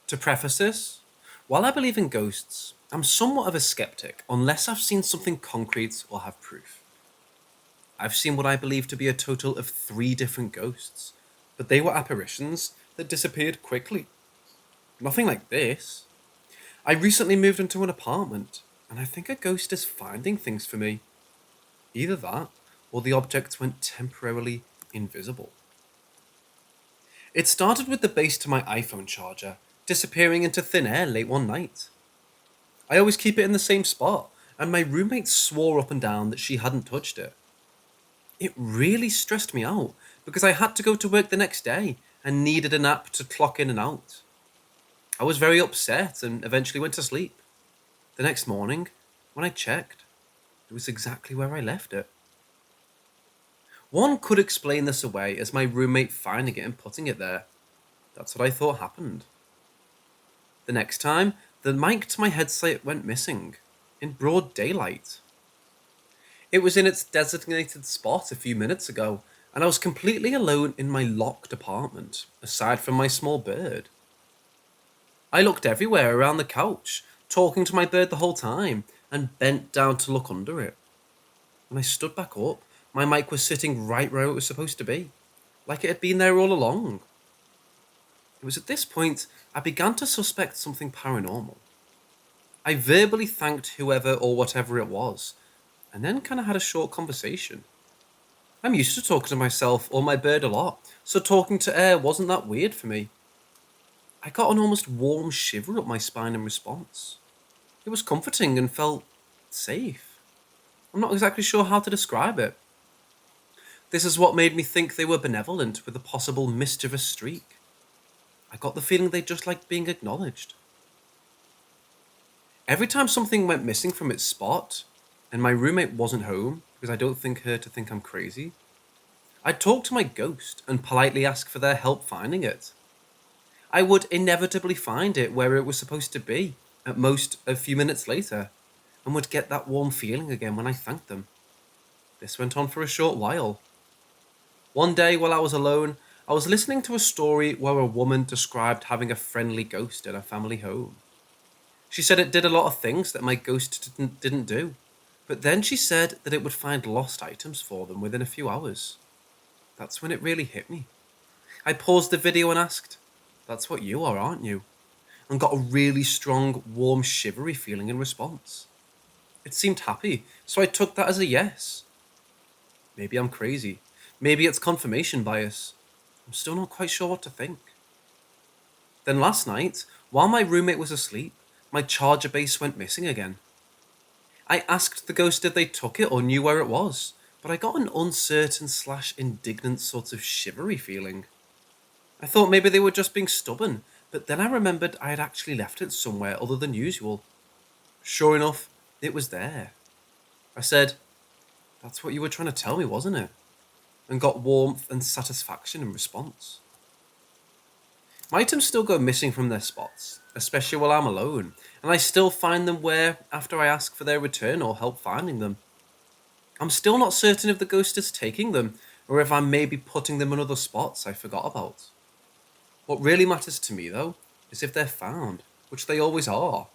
To preface this, while I believe in ghosts, I'm somewhat of a skeptic unless I've seen something concrete or have proof. I've seen what I believe to be a total of 3 different ghosts, but they were apparitions that disappeared quickly. Nothing like this. I recently moved into an apartment, and I think a ghost is finding things for me. Either that, or the objects went temporarily invisible. It started with the base to my iPhone charger disappearing into thin air late one night. I always keep it in the same spot, and my roommate swore up and down that she hadn't touched it. It really stressed me out because I had to go to work the next day and needed a nap to clock in and out. I was very upset and eventually went to sleep. The next morning, when I checked, it was exactly where I left it. One could explain this away as my roommate finding it and putting it there. That's what I thought happened. The next time, the mic to my headset went missing, in broad daylight. It was in its designated spot a few minutes ago, and I was completely alone in my locked apartment, aside from my small bird. I looked everywhere around the couch, talking to my bird the whole time, and bent down to look under it. When I stood back up, my mic was sitting right where it was supposed to be, like it had been there all along. It was at this point I began to suspect something paranormal. I verbally thanked whoever or whatever it was, and then kind of had a short conversation. I'm used to talking to myself or my bird a lot, so talking to air wasn't that weird for me. I got an almost warm shiver up my spine in response. It was comforting and felt safe. I'm not exactly sure how to describe it. This is what made me think they were benevolent with a possible mischievous streak. I got the feeling they just liked being acknowledged. Every time something went missing from its spot, and my roommate wasn't home, because I don't think her to think I'm crazy, I'd talk to my ghost and politely ask for their help finding it. I would inevitably find it where it was supposed to be, at most a few minutes later, and would get that warm feeling again when I thanked them. This went on for a short while. One day while I was alone, I was listening to a story where a woman described having a friendly ghost in her family home. She said it did a lot of things that my ghost didn't do, but then she said that it would find lost items for them within a few hours. That's when it really hit me. I paused the video and asked, "That's what you are, aren't you?" And got a really strong, warm, shivery feeling in response. It seemed happy, so I took that as a yes. Maybe I'm crazy. Maybe it's confirmation bias. I'm still not quite sure what to think. Then last night, while my roommate was asleep, my charger base went missing again. I asked the ghost if they took it or knew where it was, but I got an uncertain / indignant sort of shivery feeling. I thought maybe they were just being stubborn, but then I remembered I had actually left it somewhere other than usual. Sure enough, it was there. I said, "That's what you were trying to tell me, wasn't it?" And got warmth and satisfaction in response. My items still go missing from their spots, especially while I'm alone, and I still find them where after I ask for their return or help finding them. I'm still not certain if the ghost is taking them, or if I'm maybe putting them in other spots I forgot about. What really matters to me, though, is if they're found, which they always are.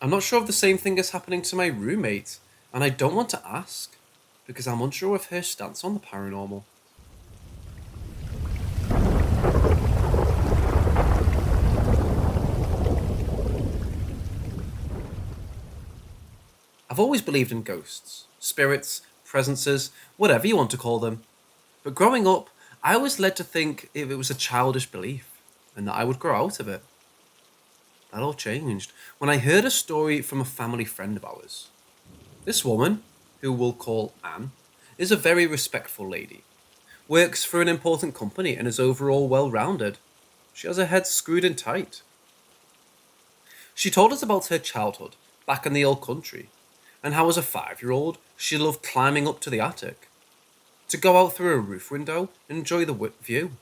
I'm not sure if the same thing is happening to my roommate, and I don't want to ask, because I'm unsure of her stance on the paranormal. I've always believed in ghosts, spirits, presences, whatever you want to call them. But growing up, I was led to think if it was a childish belief, and that I would grow out of it. That all changed when I heard a story from a family friend of ours. This woman, who we'll call Anne, is a very respectful lady, works for an important company and is overall well-rounded. She has her head screwed in tight. She told us about her childhood back in the old country, and how as a 5-year-old she loved climbing up to the attic, to go out through a roof window and enjoy the view.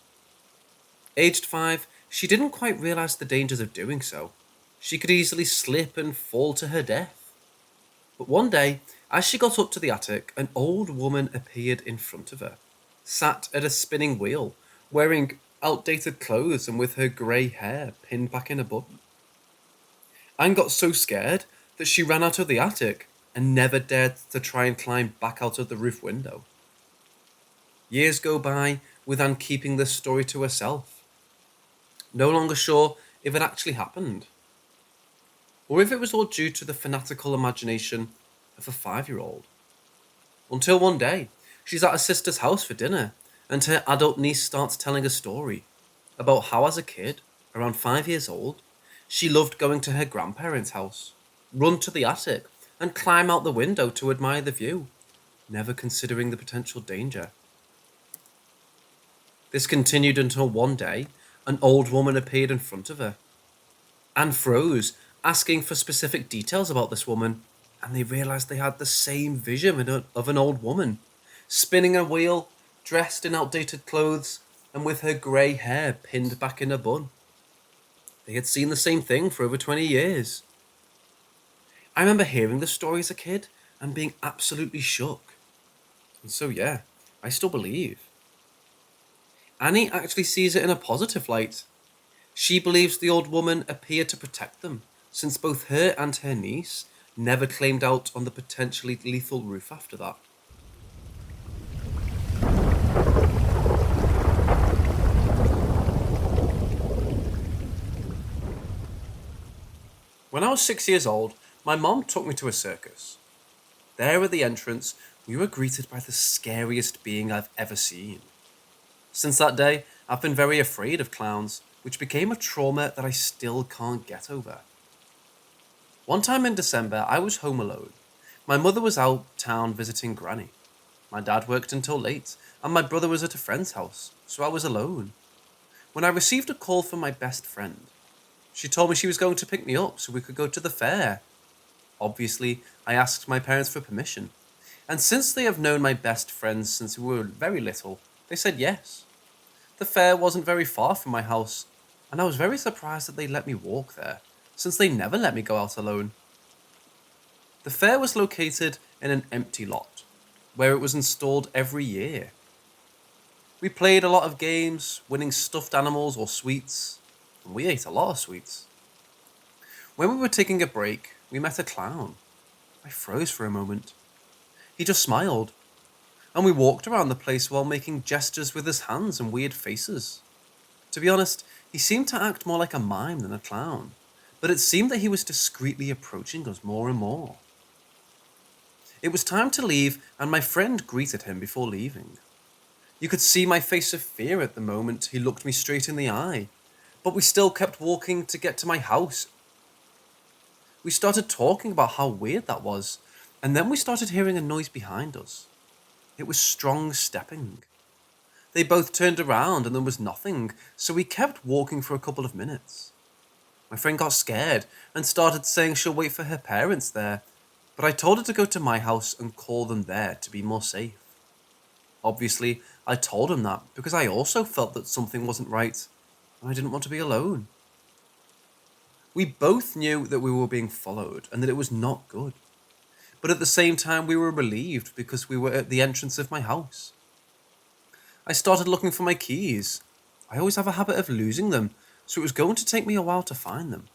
Aged 5, she didn't quite realise the dangers of doing so. She could easily slip and fall to her death. But one day, as she got up to the attic, an old woman appeared in front of her, sat at a spinning wheel, wearing outdated clothes and with her grey hair pinned back in a bun. Anne got so scared that she ran out of the attic and never dared to try and climb back out of the roof window. Years go by with Anne keeping this story to herself, no longer sure if it actually happened, or if it was all due to the fanatical imagination of a 5-year-old. Until one day, she's at her sister's house for dinner, and her adult niece starts telling a story about how, as a kid, around 5 years old, she loved going to her grandparents' house, run to the attic, and climb out the window to admire the view, never considering the potential danger. This continued until one day, an old woman appeared in front of her. Anne froze, asking for specific details about this woman, and they realised they had the same vision of an old woman, spinning a wheel, dressed in outdated clothes, and with her grey hair pinned back in a bun. They had seen the same thing for over 20 years. I remember hearing the story as a kid and being absolutely shook. And so yeah, I still believe. Annie actually sees it in a positive light. She believes the old woman appeared to protect them, since both her and her niece never claimed out on the potentially lethal roof after that. When I was 6 years old, my mom took me to a circus. There at the entrance, we were greeted by the scariest being I've ever seen. Since that day, I've been very afraid of clowns, which became a trauma that I still can't get over. One time in December, I was home alone. My mother was out town visiting Granny. My dad worked until late, and my brother was at a friend's house, so I was alone. When I received a call from my best friend, she told me she was going to pick me up so we could go to the fair. Obviously, I asked my parents for permission, and since they have known my best friends since we were very little, they said yes. The fair wasn't very far from my house, and I was very surprised that they let me walk there, since they never let me go out alone. The fair was located in an empty lot, where it was installed every year. We played a lot of games, winning stuffed animals or sweets, and we ate a lot of sweets. When we were taking a break, we met a clown. I froze for a moment. He just smiled, and we walked around the place while making gestures with his hands and weird faces. To be honest, he seemed to act more like a mime than a clown, but it seemed that he was discreetly approaching us more and more. It was time to leave, and my friend greeted him before leaving. You could see my face of fear at the moment he looked me straight in the eye, but we still kept walking to get to my house. We started talking about how weird that was, and then we started hearing a noise behind us. It was strong stepping. They both turned around and there was nothing, so we kept walking for a couple of minutes. My friend got scared and started saying she'll wait for her parents there, but I told her to go to my house and call them there to be more safe. Obviously, I told him that because I also felt that something wasn't right, and I didn't want to be alone. We both knew that we were being followed and that it was not good. But at the same time, we were relieved because we were at the entrance of my house. I started looking for my keys. I always have a habit of losing them, so it was going to take me a while to find them.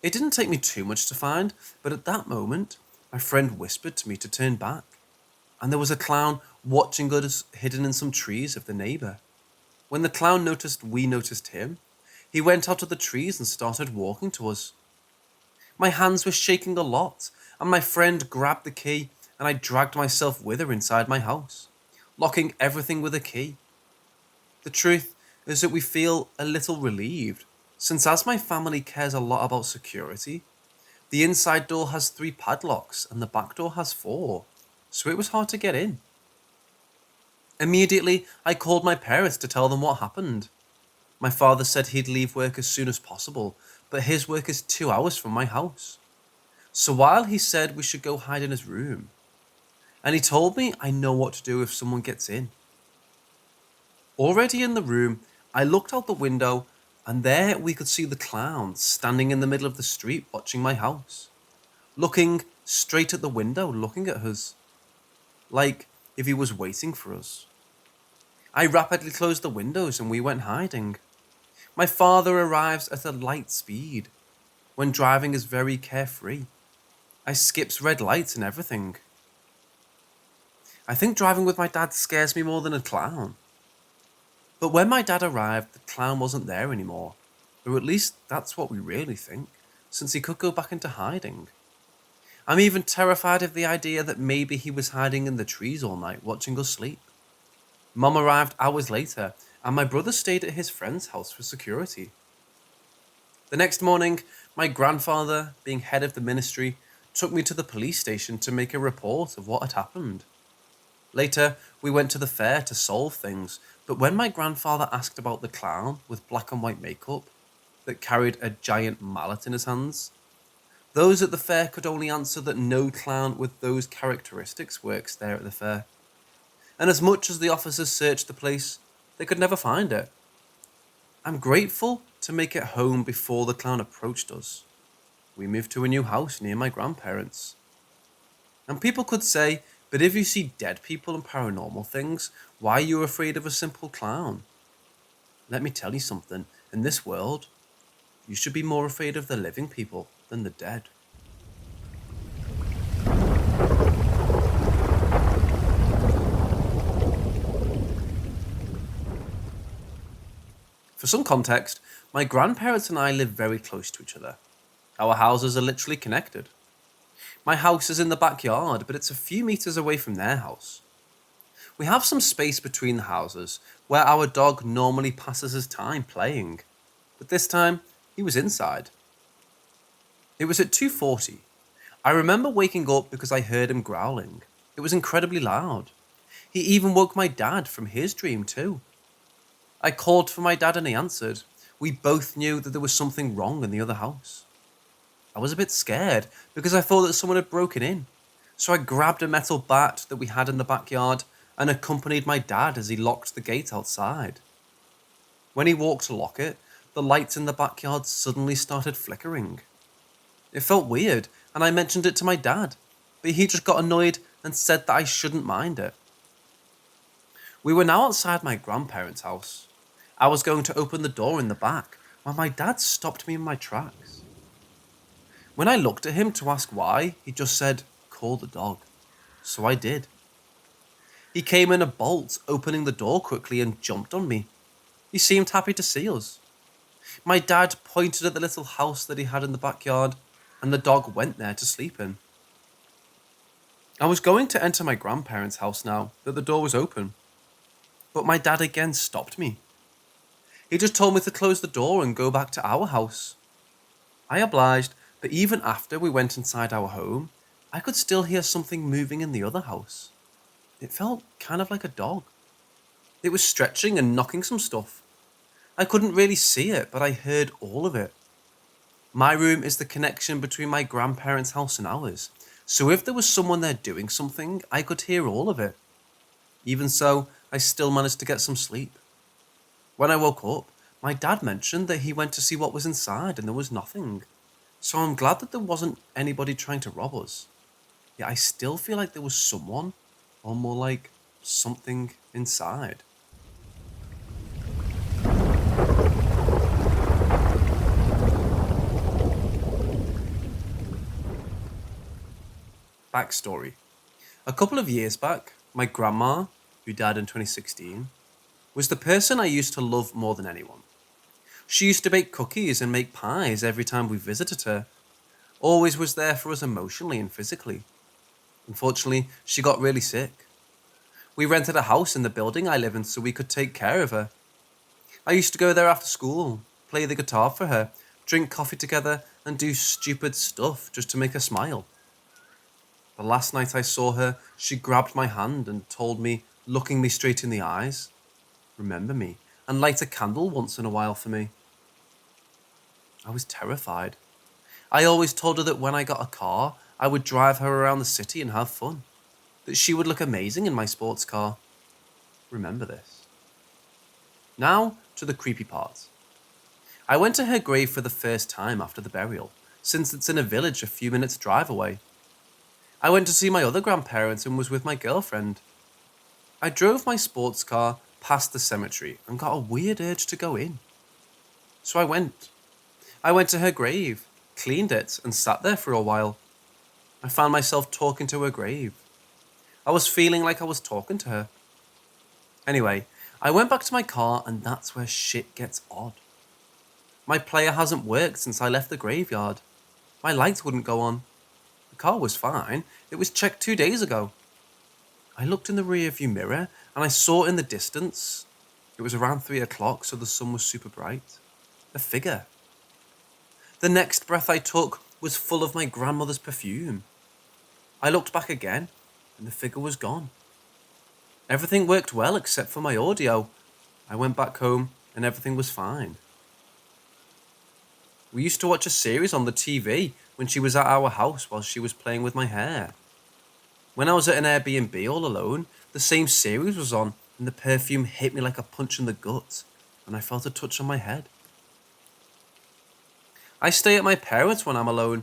It didn't take me too much to find, but at that moment, my friend whispered to me to turn back, and there was a clown watching us hidden in some trees of the neighbour. When the clown noticed we noticed him, he went out of the trees and started walking to us. My hands were shaking a lot, and my friend grabbed the key, and I dragged myself with her inside my house, locking everything with a key. The truth is that we feel a little relieved, since as my family cares a lot about security, the inside door has 3 padlocks and the back door has 4, so it was hard to get in. Immediately, I called my parents to tell them what happened. My father said he'd leave work as soon as possible, but his work is 2 hours from my house. So while he said we should go hide in his room, and he told me I know what to do if someone gets in. Already in the room, I looked out the window, and there we could see the clown standing in the middle of the street watching my house, looking straight at the window, looking at us, like if he was waiting for us. I rapidly closed the windows and we went hiding. My father arrives at a light speed, when driving is very carefree. I skips red lights and everything. I think driving with my dad scares me more than a clown. But when my dad arrived, the clown wasn't there anymore. Or at least that's what we really think, since he could go back into hiding. I'm even terrified of the idea that maybe he was hiding in the trees all night watching us sleep. Mum arrived hours later, and my brother stayed at his friend's house for security. The next morning, my grandfather, being head of the ministry, took me to the police station to make a report of what had happened. Later, we went to the fair to solve things, but when my grandfather asked about the clown with black and white makeup that carried a giant mallet in his hands, those at the fair could only answer that no clown with those characteristics works there at the fair. And as much as the officers searched the place, they could never find it. I'm grateful to make it home before the clown approached us. We moved to a new house near my grandparents. And people could say, but if you see dead people and paranormal things, why are you afraid of a simple clown? Let me tell you something, in this world, you should be more afraid of the living people than the dead. For some context, my grandparents and I live very close to each other. Our houses are literally connected. My house is in the backyard, but it's a few meters away from their house. We have some space between the houses where our dog normally passes his time playing, but this time he was inside. It was at 2:40. I remember waking up because I heard him growling. It was incredibly loud. He even woke my dad from his dream too. I called for my dad and he answered. We both knew that there was something wrong in the other house. I was a bit scared because I thought that someone had broken in. So I grabbed a metal bat that we had in the backyard and accompanied my dad as he locked the gate outside. When he walked to lock it, the lights in the backyard suddenly started flickering. It felt weird and I mentioned it to my dad, but he just got annoyed and said that I shouldn't mind it. We were now outside my grandparents' house. I was going to open the door in the back when my dad stopped me in my tracks. When I looked at him to ask why, he just said, "Call the dog." So I did. He came in a bolt, opening the door quickly and jumped on me. He seemed happy to see us. My dad pointed at the little house that he had in the backyard, and the dog went there to sleep in. I was going to enter my grandparents' house now that the door was open, but my dad again stopped me. He just told me to close the door and go back to our house. I obliged, but even after we went inside our home, I could still hear something moving in the other house. It felt kind of like a dog. It was stretching and knocking some stuff. I couldn't really see it, but I heard all of it. My room is the connection between my grandparents' house and ours, so if there was someone there doing something, I could hear all of it. Even so, I still managed to get some sleep. When I woke up, my dad mentioned that he went to see what was inside and there was nothing. So I'm glad that there wasn't anybody trying to rob us. Yet I still feel like there was someone, or more like something inside. Backstory. A couple of years back, my grandma, who died in 2016, was the person I used to love more than anyone. She used to bake cookies and make pies every time we visited her. Always was there for us emotionally and physically. Unfortunately, she got really sick. We rented a house in the building I live in so we could take care of her. I used to go there after school, play the guitar for her, drink coffee together, and do stupid stuff just to make her smile. The last night I saw her, she grabbed my hand and told me, looking me straight in the eyes, "Remember me, and light a candle once in a while for me." I was terrified. I always told her that when I got a car, I would drive her around the city and have fun. That she would look amazing in my sports car. Remember this. Now to the creepy part. I went to her grave for the first time after the burial, since it's in a village a few minutes' drive away. I went to see my other grandparents and was with my girlfriend. I drove my sports car past the cemetery and got a weird urge to go in. So I went. I went to her grave, cleaned it, and sat there for a while. I found myself talking to her grave. I was feeling like I was talking to her. Anyway, I went back to my car, and that's where shit gets odd. My player hasn't worked since I left the graveyard. My lights wouldn't go on. The car was fine. It was checked 2 days ago. I looked in the rearview mirror and I saw in the distance, it was around 3 o'clock, so the sun was super bright, a figure. The next breath I took was full of my grandmother's perfume. I looked back again and the figure was gone. Everything worked well except for my audio. I went back home and everything was fine. We used to watch a series on the TV when she was at our house while she was playing with my hair. When I was at an Airbnb all alone, the same series was on and the perfume hit me like a punch in the gut and I felt a touch on my head. I stay at my parents' when I'm alone.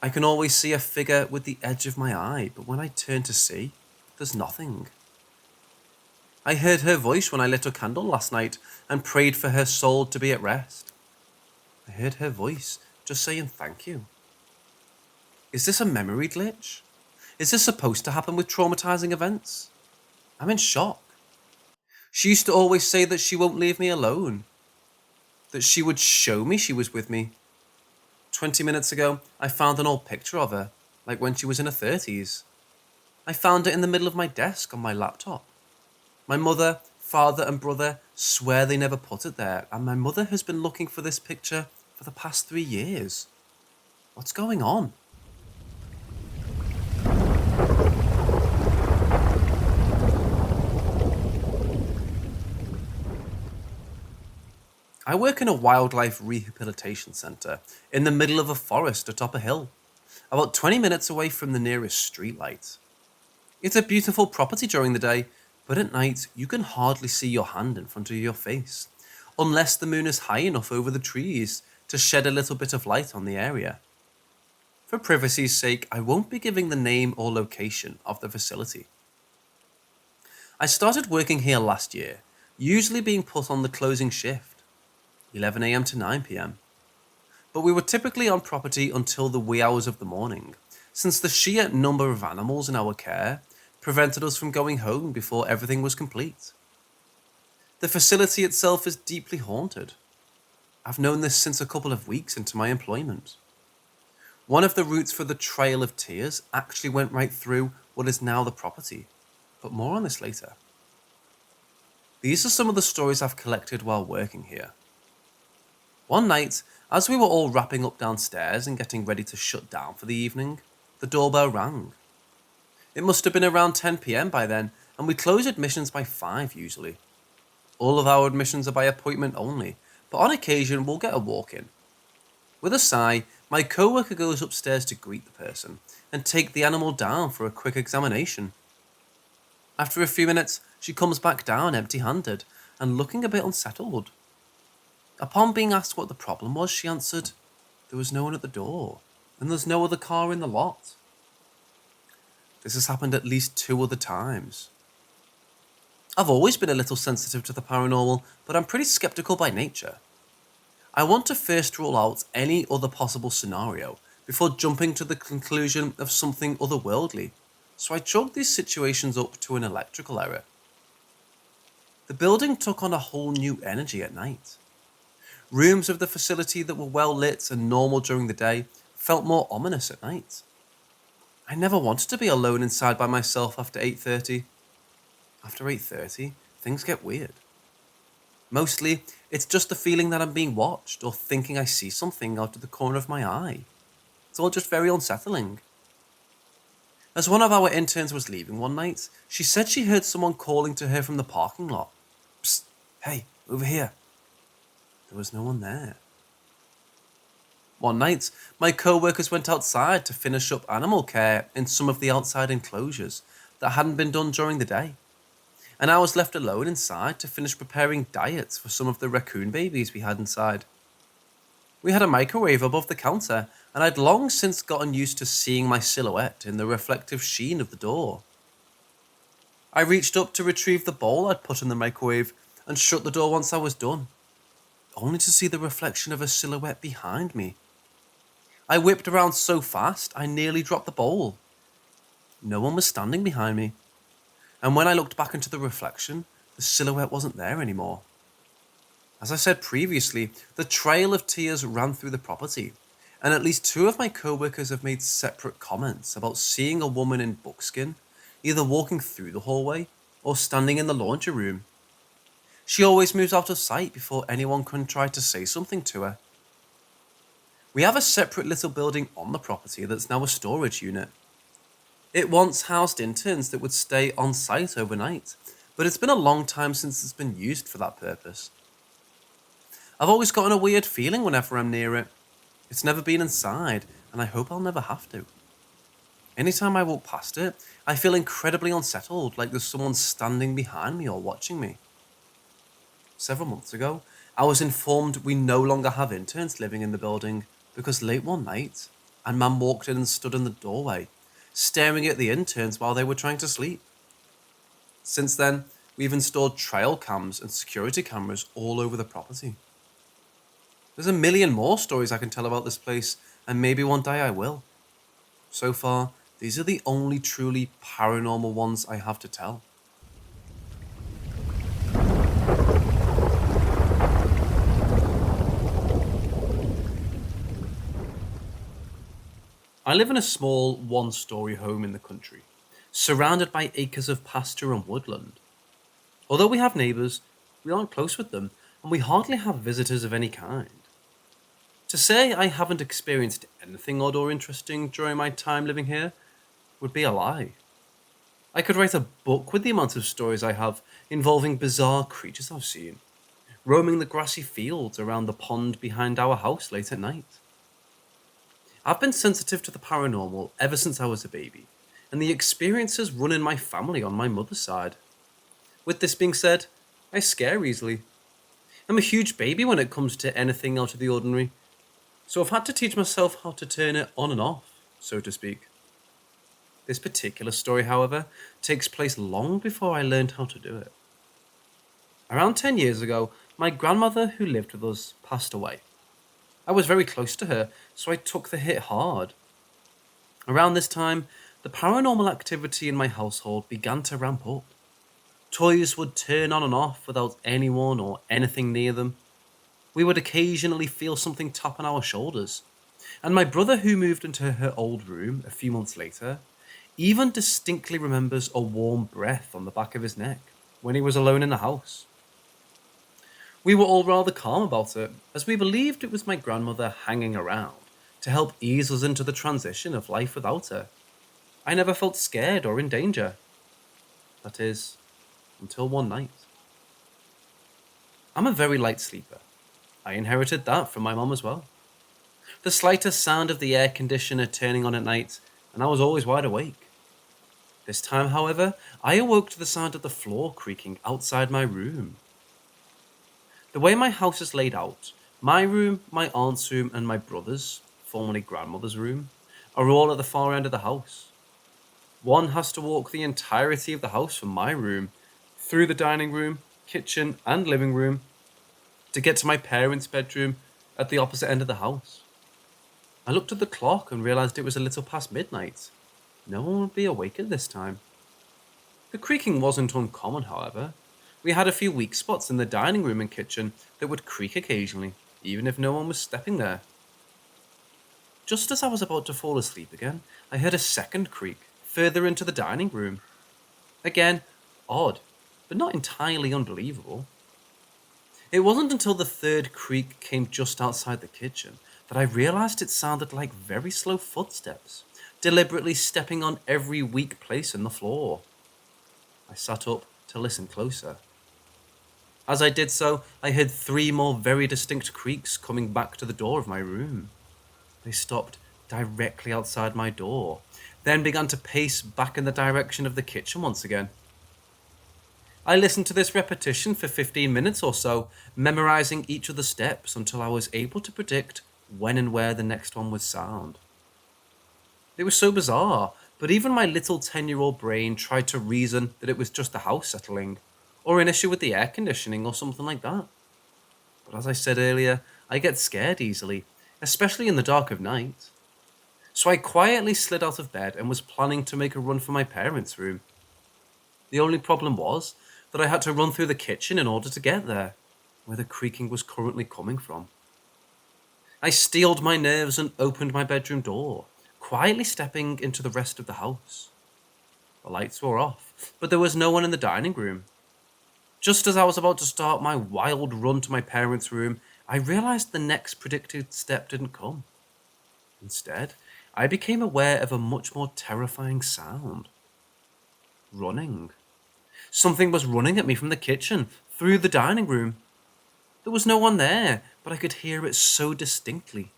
I can always see a figure with the edge of my eye, but when I turn to see, there's nothing. I heard her voice when I lit a candle last night and prayed for her soul to be at rest. I heard her voice just saying thank you. Is this a memory glitch? Is this supposed to happen with traumatizing events? I'm in shock. She used to always say that she won't leave me alone, that she would show me she was with me. 20 minutes ago, I found an old picture of her, like when she was in her 30s. I found it in the middle of my desk on my laptop. My mother, father, and brother swear they never put it there, and my mother has been looking for this picture for the past 3 years. What's going on? I work in a wildlife rehabilitation centre in the middle of a forest atop a hill, about 20 minutes away from the nearest streetlight. It's a beautiful property during the day, but at night you can hardly see your hand in front of your face, unless the moon is high enough over the trees to shed a little bit of light on the area. For privacy's sake, I won't be giving the name or location of the facility. I started working here last year, usually being put on the closing shift, 11 a.m. to 9 p.m. But we were typically on property until the wee hours of the morning, since the sheer number of animals in our care prevented us from going home before everything was complete. The facility itself is deeply haunted. I've known this since a couple of weeks into my employment. One of the routes for the Trail of Tears actually went right through what is now the property, but more on this later. These are some of the stories I've collected while working here. One night, as we were all wrapping up downstairs and getting ready to shut down for the evening, the doorbell rang. It must have been around 10 p.m. by then, and we close admissions by 5 usually. All of our admissions are by appointment only, but on occasion we'll get a walk-in. With a sigh, my co-worker goes upstairs to greet the person and take the animal down for a quick examination. After a few minutes, she comes back down empty-handed and looking a bit unsettled. Upon being asked what the problem was, she answered, there was no one at the door, and there's no other car in the lot. This has happened at least 2 other times. I've always been a little sensitive to the paranormal, but I'm pretty skeptical by nature. I want to first rule out any other possible scenario before jumping to the conclusion of something otherworldly, so I chalked these situations up to an electrical error. The building took on a whole new energy at night. Rooms of the facility that were well lit and normal during the day felt more ominous at night. I never wanted to be alone inside by myself after 8:30. After 8:30, things get weird. Mostly, it's just the feeling that I'm being watched or thinking I see something out of the corner of my eye. It's all just very unsettling. As one of our interns was leaving one night, she said she heard someone calling to her from the parking lot. Psst, hey, over here. There was no one there. One night, my co-workers went outside to finish up animal care in some of the outside enclosures that hadn't been done during the day, and I was left alone inside to finish preparing diets for some of the raccoon babies we had inside. We had a microwave above the counter, and I'd long since gotten used to seeing my silhouette in the reflective sheen of the door. I reached up to retrieve the bowl I'd put in the microwave and shut the door once I was done, only to see the reflection of a silhouette behind me. I whipped around so fast I nearly dropped the bowl. No one was standing behind me, and when I looked back into the reflection, the silhouette wasn't there anymore. As I said previously, the trail of tears ran through the property, and at least two of my co-workers have made separate comments about seeing a woman in buckskin either walking through the hallway or standing in the laundry room. She always moves out of sight before anyone can try to say something to her. We have a separate little building on the property that's now a storage unit. It once housed interns that would stay on site overnight, but it's been a long time since it's been used for that purpose. I've always gotten a weird feeling whenever I'm near it. It's never been inside, and I hope I'll never have to. Anytime I walk past it, I feel incredibly unsettled, like there's someone standing behind me or watching me. Several months ago, I was informed we no longer have interns living in the building because late one night, a man walked in and stood in the doorway, staring at the interns while they were trying to sleep. Since then, we've installed trail cams and security cameras all over the property. There's a million more stories I can tell about this place, and maybe one day I will. So far, these are the only truly paranormal ones I have to tell. I live in a small one-story home in the country, surrounded by acres of pasture and woodland. Although we have neighbours, we aren't close with them, and we hardly have visitors of any kind. To say I haven't experienced anything odd or interesting during my time living here would be a lie. I could write a book with the amount of stories I have involving bizarre creatures I've seen, roaming the grassy fields around the pond behind our house late at night. I've been sensitive to the paranormal ever since I was a baby, and the experiences run in my family on my mother's side. With this being said, I scare easily. I'm a huge baby when it comes to anything out of the ordinary, so I've had to teach myself how to turn it on and off, so to speak. This particular story, however, takes place long before I learned how to do it. Around 10 years ago, my grandmother who lived with us passed away. I was very close to her, so I took the hit hard. Around this time, the paranormal activity in my household began to ramp up. Toys would turn on and off without anyone or anything near them. We would occasionally feel something tap on our shoulders, and my brother, who moved into her old room a few months later, even distinctly remembers a warm breath on the back of his neck when he was alone in the house. We were all rather calm about it, as we believed it was my grandmother hanging around to help ease us into the transition of life without her. I never felt scared or in danger. That is, until one night. I'm a very light sleeper. I inherited that from my mum as well. The slightest sound of the air conditioner turning on at night, and I was always wide awake. This time, however, I awoke to the sound of the floor creaking outside my room. The way my house is laid out, my room, my aunt's room, and my brother's, formerly grandmother's room, are all at the far end of the house. One has to walk the entirety of the house from my room, through the dining room, kitchen, and living room, to get to my parents' bedroom at the opposite end of the house. I looked at the clock and realised it was a little past midnight. No one would be awake at this time. The creaking wasn't uncommon, however. We had a few weak spots in the dining room and kitchen that would creak occasionally, even if no one was stepping there. Just as I was about to fall asleep again, I heard a second creak, further into the dining room. Again, odd, but not entirely unbelievable. It wasn't until the third creak came just outside the kitchen that I realised it sounded like very slow footsteps, deliberately stepping on every weak place in the floor. I sat up to listen closer. As I did so, I heard 3 more very distinct creaks coming back to the door of my room. They stopped directly outside my door, then began to pace back in the direction of the kitchen once again. I listened to this repetition for 15 minutes or so, memorizing each of the steps until I was able to predict when and where the next one would sound. It was so bizarre, But even my little 10-year-old brain tried to reason that it was just the house settling, or an issue with the air conditioning, or something like that. But as I said earlier, I get scared easily, especially in the dark of night. So I quietly slid out of bed and was planning to make a run for my parents' room. The only problem was that I had to run through the kitchen in order to get there, where the creaking was currently coming from. I steeled my nerves and opened my bedroom door, quietly stepping into the rest of the house. The lights were off, but there was no one in the dining room. Just as I was about to start my wild run to my parents' room, I realized the next predicted step didn't come. Instead, I became aware of a much more terrifying sound. Running. Something was running at me from the kitchen, through the dining room. There was no one there, but I could hear it so distinctly.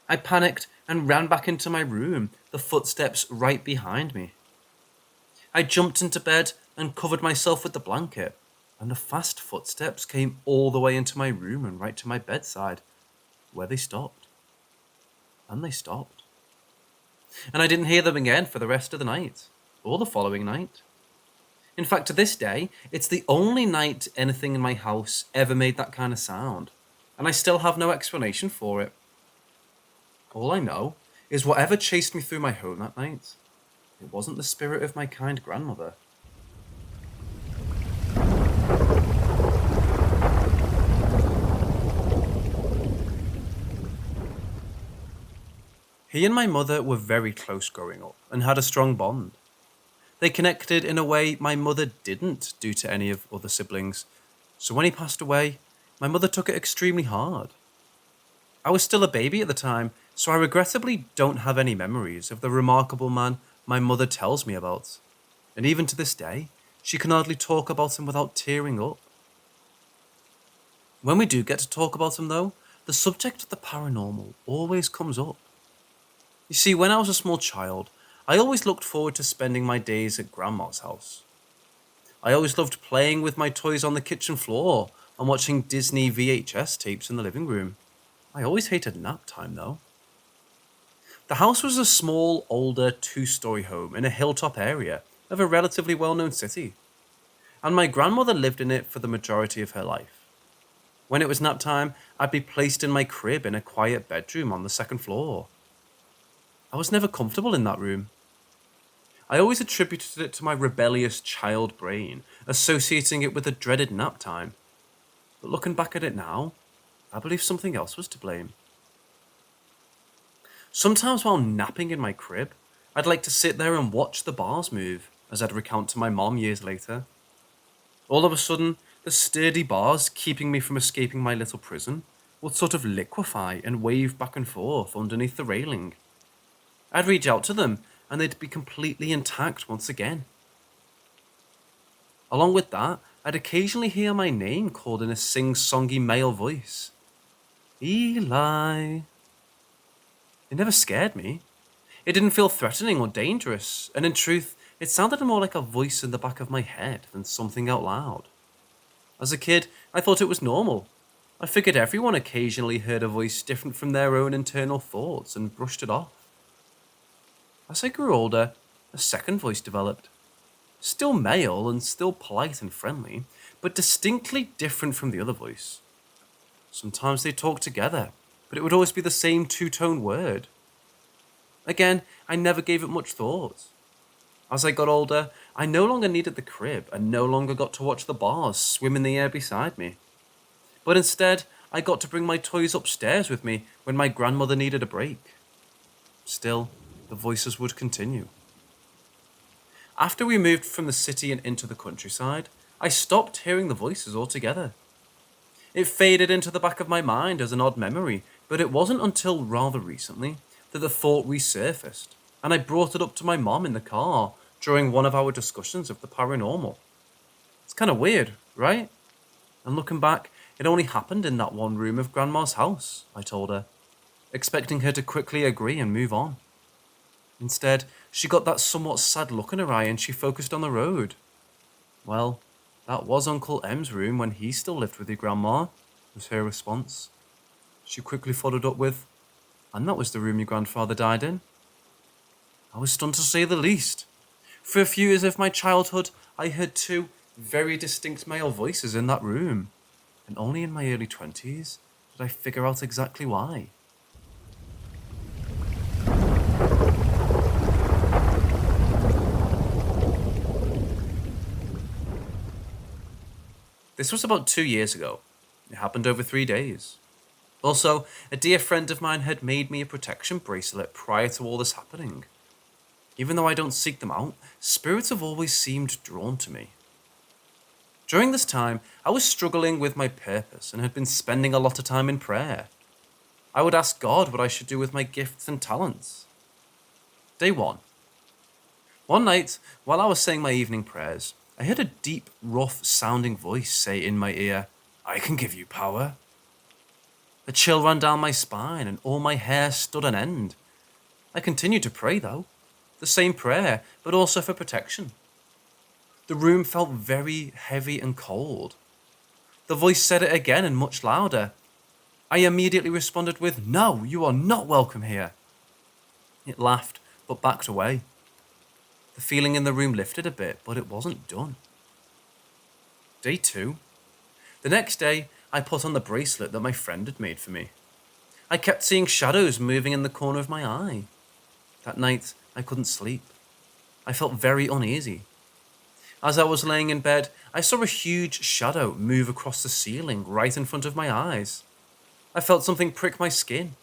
I panicked and ran back into my room, the footsteps right behind me. I jumped into bed and covered myself with the blanket, and the fast footsteps came all the way into my room and right to my bedside, where they stopped. And they stopped. And I didn't hear them again for the rest of the night, or the following night. In fact, to this day, it's the only night anything in my house ever made that kind of sound, and I still have no explanation for it. All I know is whatever chased me through my home that night, it wasn't the spirit of my kind grandmother. He and my mother were very close growing up and had a strong bond. They connected in a way my mother didn't do to any of other siblings, so when he passed away, my mother took it extremely hard. I was still a baby at the time, so I regrettably don't have any memories of the remarkable man my mother tells me about, and even to this day, she can hardly talk about him without tearing up. When we do get to talk about him though, the subject of the paranormal always comes up. You see, when I was a small child, I always looked forward to spending my days at Grandma's house. I always loved playing with my toys on the kitchen floor and watching Disney VHS tapes in the living room. I always hated nap time though. The house was a small, older, two-story home in a hilltop area of a relatively well-known city, and my grandmother lived in it for the majority of her life. When it was nap time, I'd be placed in my crib in a quiet bedroom on the second floor. I was never comfortable in that room. I always attributed it to my rebellious child brain, associating it with the dreaded nap time. But looking back at it now, I believe something else was to blame. Sometimes while napping in my crib, I'd like to sit there and watch the bars move, as I'd recount to my mom years later. All of a sudden, the sturdy bars keeping me from escaping my little prison would sort of liquefy and wave back and forth underneath the railing. I'd reach out to them, and they'd be completely intact once again. Along with that, I'd occasionally hear my name called in a sing-songy male voice. Eli. It never scared me. It didn't feel threatening or dangerous, and in truth, it sounded more like a voice in the back of my head than something out loud. As a kid, I thought it was normal. I figured everyone occasionally heard a voice different from their own internal thoughts and brushed it off. As I grew older, a second voice developed. Still male and still polite and friendly, but distinctly different from the other voice. Sometimes they talked together, but it would always be the same two-tone word. Again, I never gave it much thought. As I got older, I no longer needed the crib and no longer got to watch the bars swim in the air beside me. But instead, I got to bring my toys upstairs with me when my grandmother needed a break. Still, the voices would continue. After we moved from the city and into the countryside, I stopped hearing the voices altogether. It faded into the back of my mind as an odd memory, but it wasn't until rather recently that the thought resurfaced, and I brought it up to my mom in the car during one of our discussions of the paranormal. It's kind of weird, right? And looking back, it only happened in that one room of Grandma's house, I told her, expecting her to quickly agree and move on. Instead, she got that somewhat sad look in her eye and she focused on the road. Well, that was Uncle M's room when he still lived with your grandma, was her response. She quickly followed up with, and that was the room your grandfather died in. I was stunned to say the least. For a few years of my childhood, I heard two very distinct male voices in that room, and only in my early 20s did I figure out exactly why. This was about 2 years ago. It happened over 3 days. Also, a dear friend of mine had made me a protection bracelet prior to all this happening. Even though I don't seek them out, spirits have always seemed drawn to me. During this time, I was struggling with my purpose and had been spending a lot of time in prayer. I would ask God what I should do with my gifts and talents. Day 1. One night, while I was saying my evening prayers, I heard a deep, rough-sounding voice say in my ear, "I can give you power." A chill ran down my spine and all my hair stood on end. I continued to pray though, the same prayer, but also for protection. The room felt very heavy and cold. The voice said it again and much louder. I immediately responded with, "No, you are not welcome here." It laughed, but backed away. The feeling in the room lifted a bit, but it wasn't done. Day 2. The next day, I put on the bracelet that my friend had made for me. I kept seeing shadows moving in the corner of my eye. That night, I couldn't sleep. I felt very uneasy. As I was laying in bed, I saw a huge shadow move across the ceiling right in front of my eyes. I felt something prick my skin.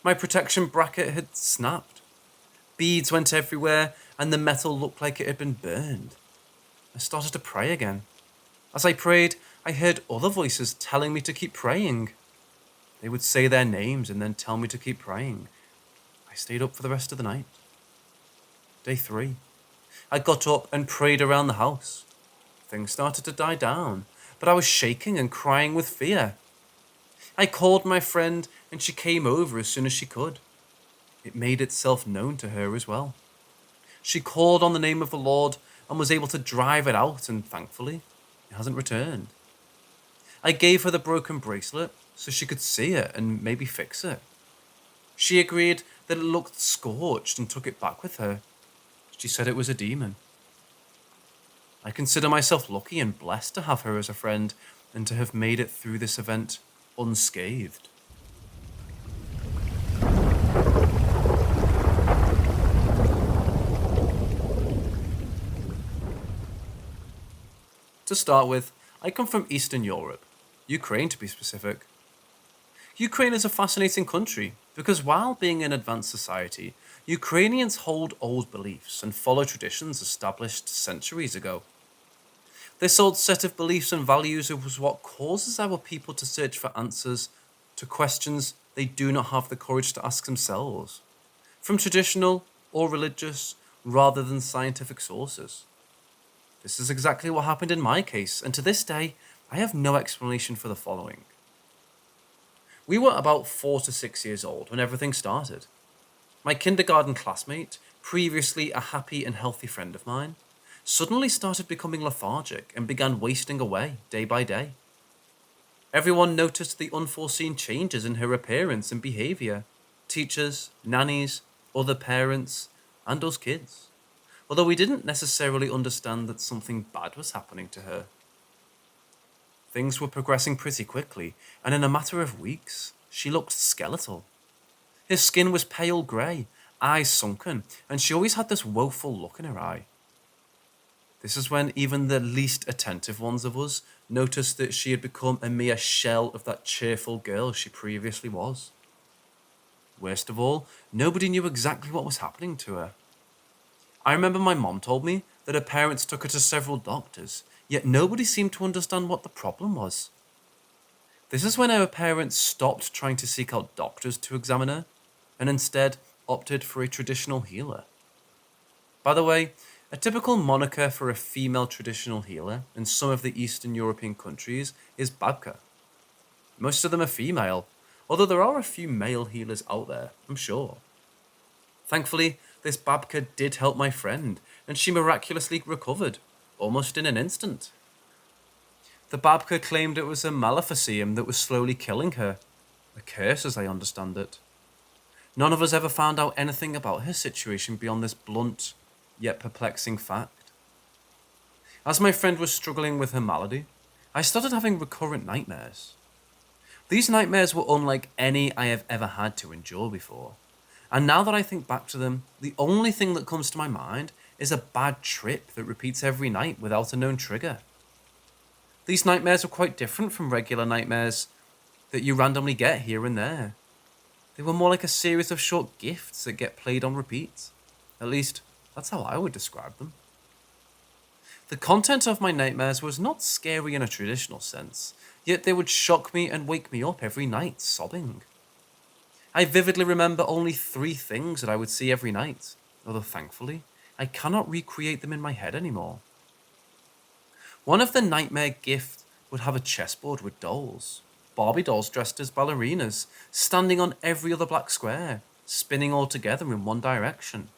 My protection bracket had snapped. Beads went everywhere, and the metal looked like it had been burned. I started to pray again. As I prayed, I heard other voices telling me to keep praying. They would say their names and then tell me to keep praying. I stayed up for the rest of the night. Day 3. I got up and prayed around the house. Things started to die down, but I was shaking and crying with fear. I called my friend and she came over as soon as she could. It made itself known to her as well. She called on the name of the Lord and was able to drive it out, and thankfully, it hasn't returned. I gave her the broken bracelet so she could see it and maybe fix it. She agreed that it looked scorched and took it back with her. She said it was a demon. I consider myself lucky and blessed to have her as a friend and to have made it through this event unscathed. To start with, I come from Eastern Europe, Ukraine to be specific. Ukraine is a fascinating country because while being an advanced society, Ukrainians hold old beliefs and follow traditions established centuries ago. This old set of beliefs and values is what causes our people to search for answers to questions they do not have the courage to ask themselves, from traditional or religious rather than scientific sources. This is exactly what happened in my case, and to this day, I have no explanation for the following. We were about 4 to 6 years old when everything started. My kindergarten classmate, previously a happy and healthy friend of mine, suddenly started becoming lethargic and began wasting away day by day. Everyone noticed the unforeseen changes in her appearance and behaviour. Teachers, nannies, other parents, and us kids. Although we didn't necessarily understand that something bad was happening to her. Things were progressing pretty quickly, and in a matter of weeks, she looked skeletal. Her skin was pale grey, eyes sunken, and she always had this woeful look in her eye. This is when even the least attentive ones of us noticed that she had become a mere shell of that cheerful girl she previously was. Worst of all, nobody knew exactly what was happening to her. I remember my mom told me that her parents took her to several doctors, yet nobody seemed to understand what the problem was. This is when our parents stopped trying to seek out doctors to examine her, and instead opted for a traditional healer. By the way, a typical moniker for a female traditional healer in some of the Eastern European countries is babka. Most of them are female, although there are a few male healers out there, I'm sure. Thankfully, this babka did help my friend, and she miraculously recovered, almost in an instant. The babka claimed it was a maleficium that was slowly killing her, a curse as I understand it. None of us ever found out anything about her situation beyond this blunt, yet perplexing fact. As my friend was struggling with her malady, I started having recurrent nightmares. These nightmares were unlike any I have ever had to endure before, and now that I think back to them, the only thing that comes to my mind is a bad trip that repeats every night without a known trigger. These nightmares were quite different from regular nightmares that you randomly get here and there. They were more like a series of short gifts that get played on repeat. At least, that's how I would describe them. The content of my nightmares was not scary in a traditional sense, yet they would shock me and wake me up every night, sobbing. I vividly remember only 3 things that I would see every night, although thankfully, I cannot recreate them in my head anymore. One of the nightmare gifts would have a chessboard with dolls. Barbie dolls dressed as ballerinas, standing on every other black square, spinning all together in one direction.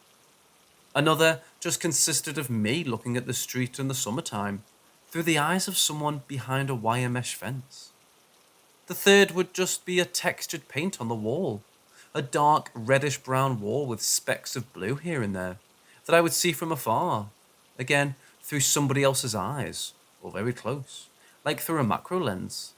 Another just consisted of me looking at the street in the summertime, through the eyes of someone behind a wire mesh fence. The third would just be a textured paint on the wall, a dark reddish-brown wall with specks of blue here and there, that I would see from afar, again through somebody else's eyes, or very close, like through a macro lens.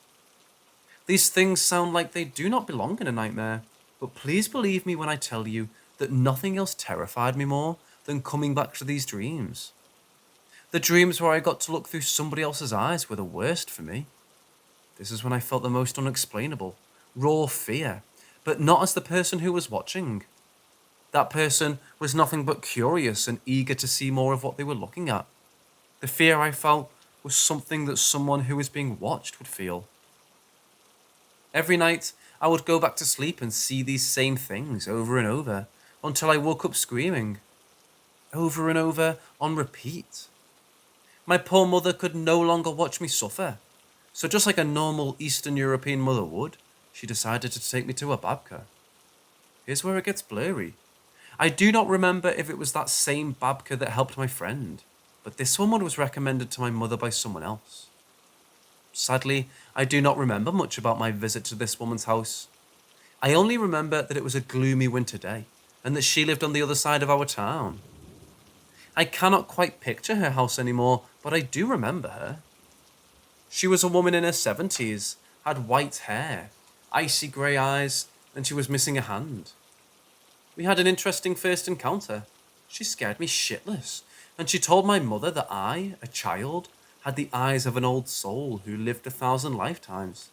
These things sound like they do not belong in a nightmare, but please believe me when I tell you that nothing else terrified me more than coming back to these dreams. The dreams where I got to look through somebody else's eyes were the worst for me. This is when I felt the most unexplainable, raw fear, but not as the person who was watching. That person was nothing but curious and eager to see more of what they were looking at. The fear I felt was something that someone who was being watched would feel. Every night, I would go back to sleep and see these same things over and over, until I woke up screaming. Over and over, on repeat. My poor mother could no longer watch me suffer, so just like a normal Eastern European mother would, she decided to take me to a babka. Here's where it gets blurry. I do not remember if it was that same babka that helped my friend, but this one was recommended to my mother by someone else. Sadly, I do not remember much about my visit to this woman's house. I only remember that it was a gloomy winter day, and that she lived on the other side of our town. I cannot quite picture her house anymore, but I do remember her. She was a woman in her 70s, had white hair, icy grey eyes, and she was missing a hand. We had an interesting first encounter. She scared me shitless, and she told my mother that I, a child, had the eyes of an old soul who lived 1,000 lifetimes.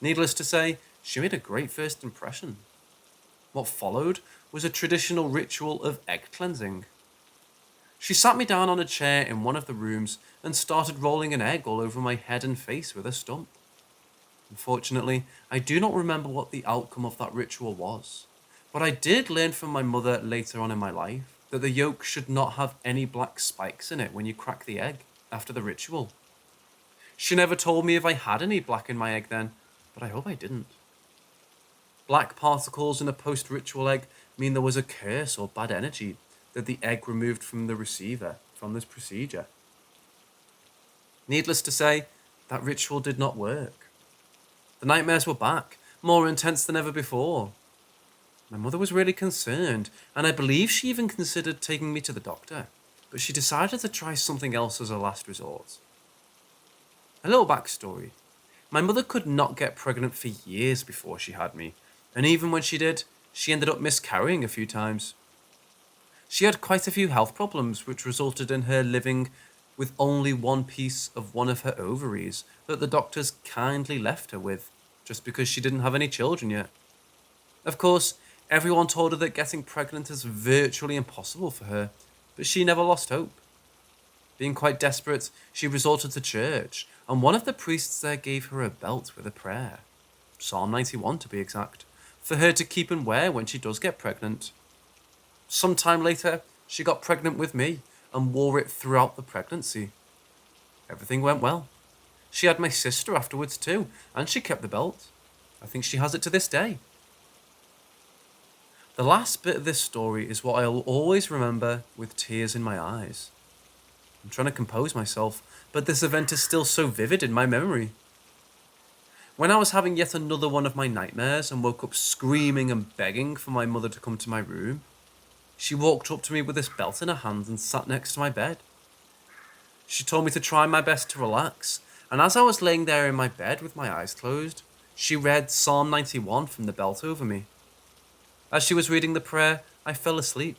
Needless to say, she made a great first impression. What followed was a traditional ritual of egg cleansing. She sat me down on a chair in one of the rooms and started rolling an egg all over my head and face with a stump. Unfortunately, I do not remember what the outcome of that ritual was, but I did learn from my mother later on in my life that the yolk should not have any black spikes in it when you crack the egg after the ritual. She never told me if I had any black in my egg then, but I hope I didn't. Black particles in a post-ritual egg mean there was a curse or bad energy that the egg removed from the receiver from this procedure. Needless to say, that ritual did not work. The nightmares were back, more intense than ever before. My mother was really concerned, and I believe she even considered taking me to the doctor, but she decided to try something else as a last resort. A little backstory. My mother could not get pregnant for years before she had me, and even when she did, she ended up miscarrying a few times. She had quite a few health problems, which resulted in her living with only one piece of one of her ovaries that the doctors kindly left her with, just because she didn't have any children yet. Of course, everyone told her that getting pregnant is virtually impossible for her, but she never lost hope. Being quite desperate, she resorted to church, and one of the priests there gave her a belt with a prayer, Psalm 91 to be exact, for her to keep and wear when she does get pregnant. Sometime later, she got pregnant with me and wore it throughout the pregnancy. Everything went well. She had my sister afterwards too, and she kept the belt. I think she has it to this day. The last bit of this story is what I'll always remember with tears in my eyes. I'm trying to compose myself, but this event is still so vivid in my memory. When I was having yet another one of my nightmares and woke up screaming and begging for my mother to come to my room, she walked up to me with this belt in her hand and sat next to my bed. She told me to try my best to relax, and as I was laying there in my bed with my eyes closed, she read Psalm 91 from the belt over me. As she was reading the prayer, I fell asleep.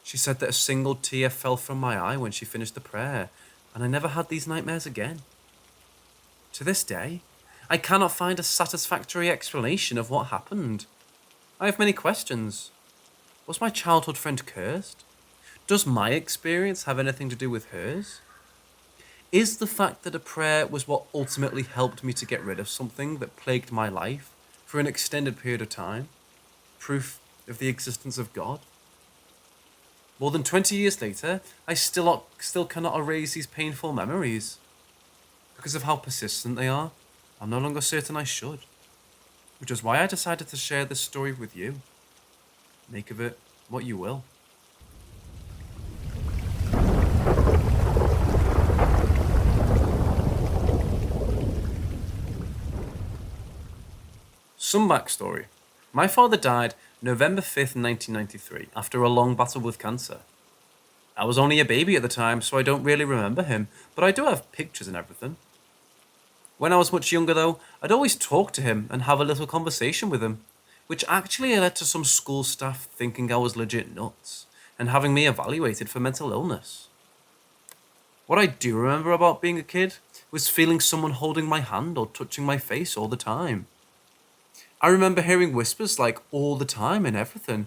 She said that a single tear fell from my eye when she finished the prayer, and I never had these nightmares again. To this day, I cannot find a satisfactory explanation of what happened. I have many questions. Was my childhood friend cursed? Does my experience have anything to do with hers? Is the fact that a prayer was what ultimately helped me to get rid of something that plagued my life for an extended period of time proof of the existence of God? More than 20 years later, I still cannot erase these painful memories. Because of how persistent they are, I'm no longer certain I should. Which is why I decided to share this story with you. Make of it what you will. Some backstory. My father died November 5th, 1993, after a long battle with cancer. I was only a baby at the time, so I don't really remember him, but I do have pictures and everything. When I was much younger though, I'd always talk to him and have a little conversation with him, which actually led to some school staff thinking I was legit nuts and having me evaluated for mental illness. What I do remember about being a kid was feeling someone holding my hand or touching my face all the time. I remember hearing whispers like all the time and everything,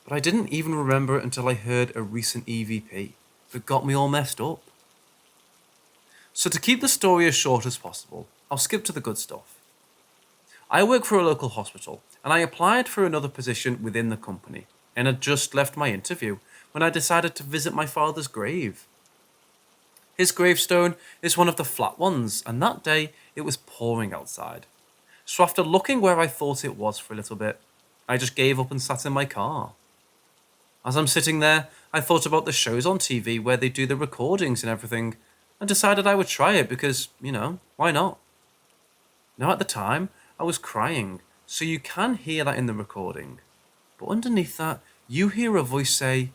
but I didn't even remember it until I heard a recent EVP that got me all messed up. So to keep the story as short as possible, I'll skip to the good stuff. I work for a local hospital, and I applied for another position within the company, and had just left my interview when I decided to visit my father's grave. His gravestone is one of the flat ones, and that day it was pouring outside. So after looking where I thought it was for a little bit, I just gave up and sat in my car. As I'm sitting there, I thought about the shows on TV where they do the recordings and everything, and decided I would try it because, why not? Now at the time, I was crying, so you can hear that in the recording. But underneath that, you hear a voice say,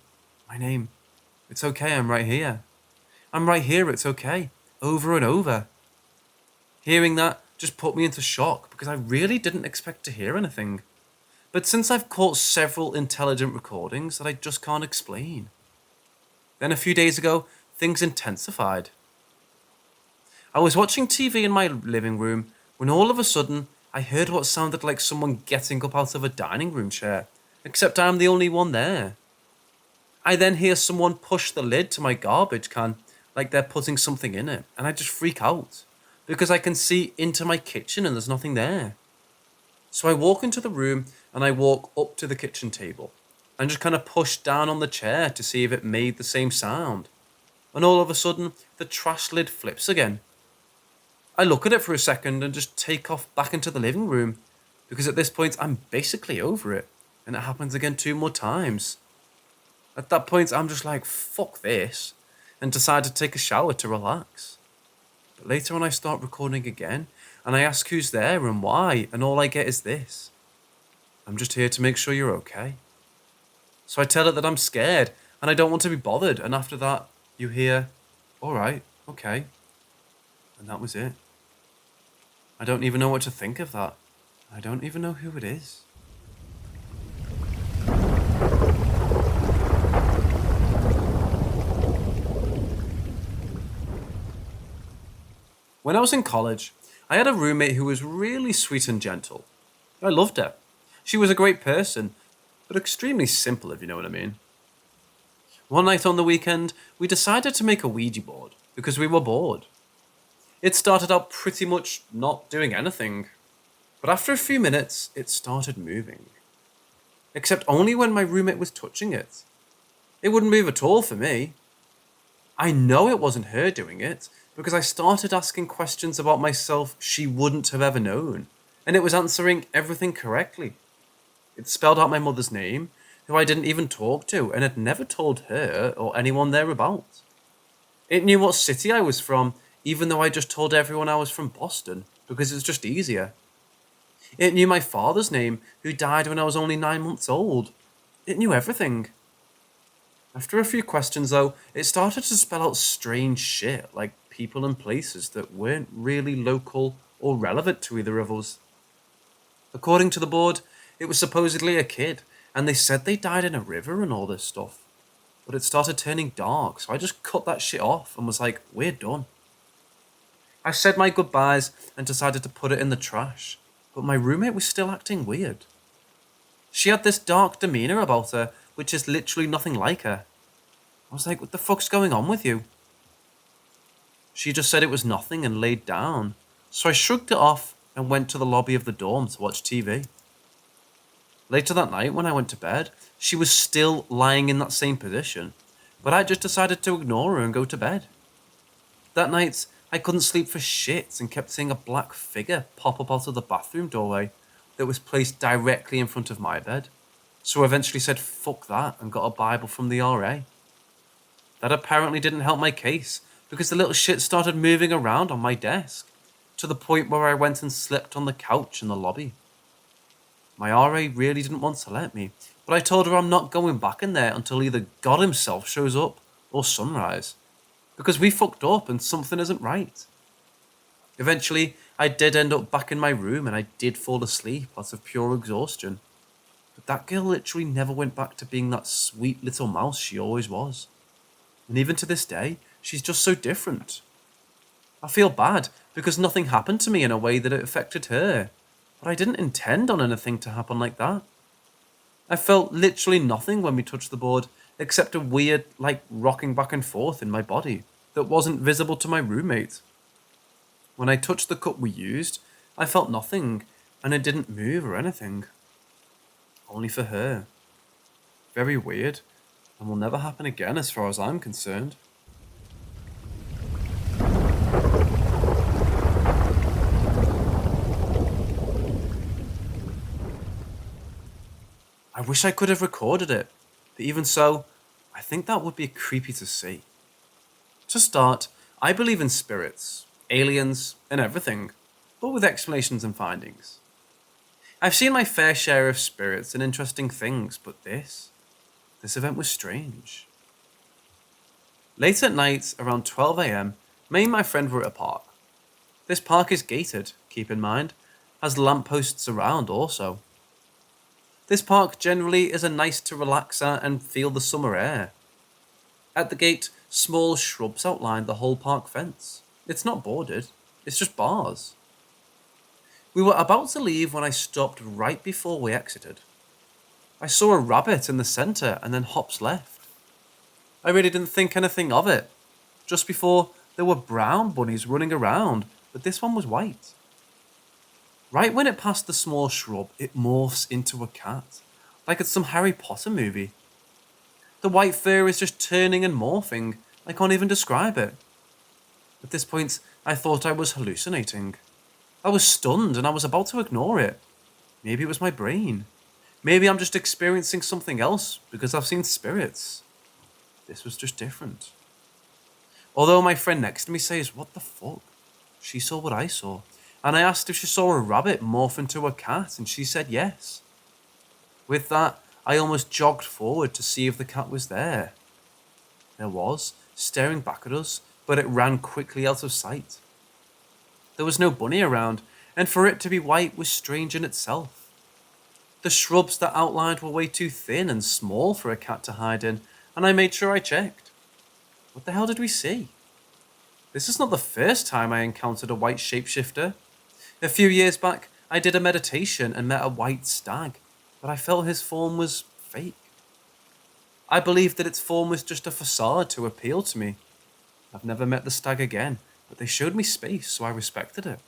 "My name. It's okay, I'm right here. I'm right here, it's okay." Over and over. Hearing that just put me into shock because I really didn't expect to hear anything. But since I've caught several intelligent recordings that I just can't explain. Then a few days ago, things intensified. I was watching TV in my living room when all of a sudden I heard what sounded like someone getting up out of a dining room chair, except I'm the only one there. I then hear someone push the lid to my garbage can like they're putting something in it, and I just freak out because I can see into my kitchen and there's nothing there. So I walk into the room and I walk up to the kitchen table and just kind of push down on the chair to see if it made the same sound. And all of a sudden, the trash lid flips again. I look at it for a second and just take off back into the living room because at this point I'm basically over it and it happens again 2 more times. At that point I'm just like, fuck this, and decide to take a shower to relax. But later on I start recording again and I ask who's there and why, and all I get is this: "I'm just here to make sure you're okay." So I tell it that I'm scared and I don't want to be bothered, and after that you hear, "Alright, okay." And that was it. I don't even know what to think of that. I don't even know who it is. When I was in college, I had a roommate who was really sweet and gentle. I loved her. She was a great person, but extremely simple, if you know what I mean. One night on the weekend, we decided to make a Ouija board because we were bored. It started out pretty much not doing anything, but after a few minutes, it started moving. Except only when my roommate was touching it. It wouldn't move at all for me. I know it wasn't her doing it because I started asking questions about myself she wouldn't have ever known, and it was answering everything correctly. It spelled out my mother's name, who I didn't even talk to and had never told her or anyone there about. It knew what city I was from, even though I just told everyone I was from Boston. because it's just easier. It knew my father's name, who died when I was only 9 months old. It knew everything. After a few questions, though, it started to spell out strange shit, like people and places that weren't really local or relevant to either of us. According to the board, it was supposedly a kid, and they said they died in a river and all this stuff. But it started turning dark, so I just cut that shit off and was like, we're done. I said my goodbyes and decided to put it in the trash, but my roommate was still acting weird. She had this dark demeanour about her, which is literally nothing like her. I was like, what the fuck's going on with you? She just said it was nothing and laid down, so I shrugged it off and went to the lobby of the dorm to watch TV. Later that night, when I went to bed, she was still lying in that same position, but I just decided to ignore her and go to bed. That night, I couldn't sleep for shit and kept seeing a black figure pop up out of the bathroom doorway that was placed directly in front of my bed, so I eventually said fuck that and got a Bible from the RA. That apparently didn't help my case, because the little shit started moving around on my desk, to the point where I went and slept on the couch in the lobby. My RA really didn't want to let me, but I told her I'm not going back in there until either God himself shows up or sunrise, because we fucked up and something isn't right. Eventually, I did end up back in my room and I did fall asleep out of pure exhaustion. But that girl literally never went back to being that sweet little mouse she always was. And even to this day, she's just so different. I feel bad because nothing happened to me in a way that it affected her, but I didn't intend on anything to happen like that. I felt literally nothing when we touched the board, except a weird, rocking back and forth in my body that wasn't visible to my roommate. When I touched the cup we used, I felt nothing, and it didn't move or anything. Only for her. Very weird, and will never happen again as far as I'm concerned. I wish I could have recorded it, but even so, I think that would be creepy to see. To start, I believe in spirits, aliens, and everything, but with explanations and findings. I've seen my fair share of spirits and interesting things, but this event was strange. Late at night, around 12 AM, me and my friend were at a park. This park is gated, keep in mind, has lampposts around also. This park generally is a nice to relax at and feel the summer air. At the gate, small shrubs outline the whole park fence. It's not bordered, it's just bars. We were about to leave when I stopped right before we exited. I saw a rabbit in the centre and then hops left. I really didn't think anything of it. Just before, there were brown bunnies running around, but this one was white. Right when it passed the small shrub, it morphs into a cat, like it's some Harry Potter movie. The white fur is just turning and morphing, I can't even describe it. At this point, I thought I was hallucinating. I was stunned and I was about to ignore it. Maybe it was my brain. Maybe I'm just experiencing something else because I've seen spirits. This was just different. Although my friend next to me says, what the fuck? She saw what I saw. And I asked if she saw a rabbit morph into a cat, and she said yes. With that, I almost jogged forward to see if the cat was there. There was, staring back at us, but it ran quickly out of sight. There was no bunny around, and for it to be white was strange in itself. The shrubs that outlined were way too thin and small for a cat to hide in, and I made sure I checked. What the hell did we see? This is not the first time I encountered a white shapeshifter. A few years back, I did a meditation and met a white stag, but I felt his form was fake. I believed that its form was just a facade to appeal to me. I've never met the stag again, but they showed me space, so I respected it.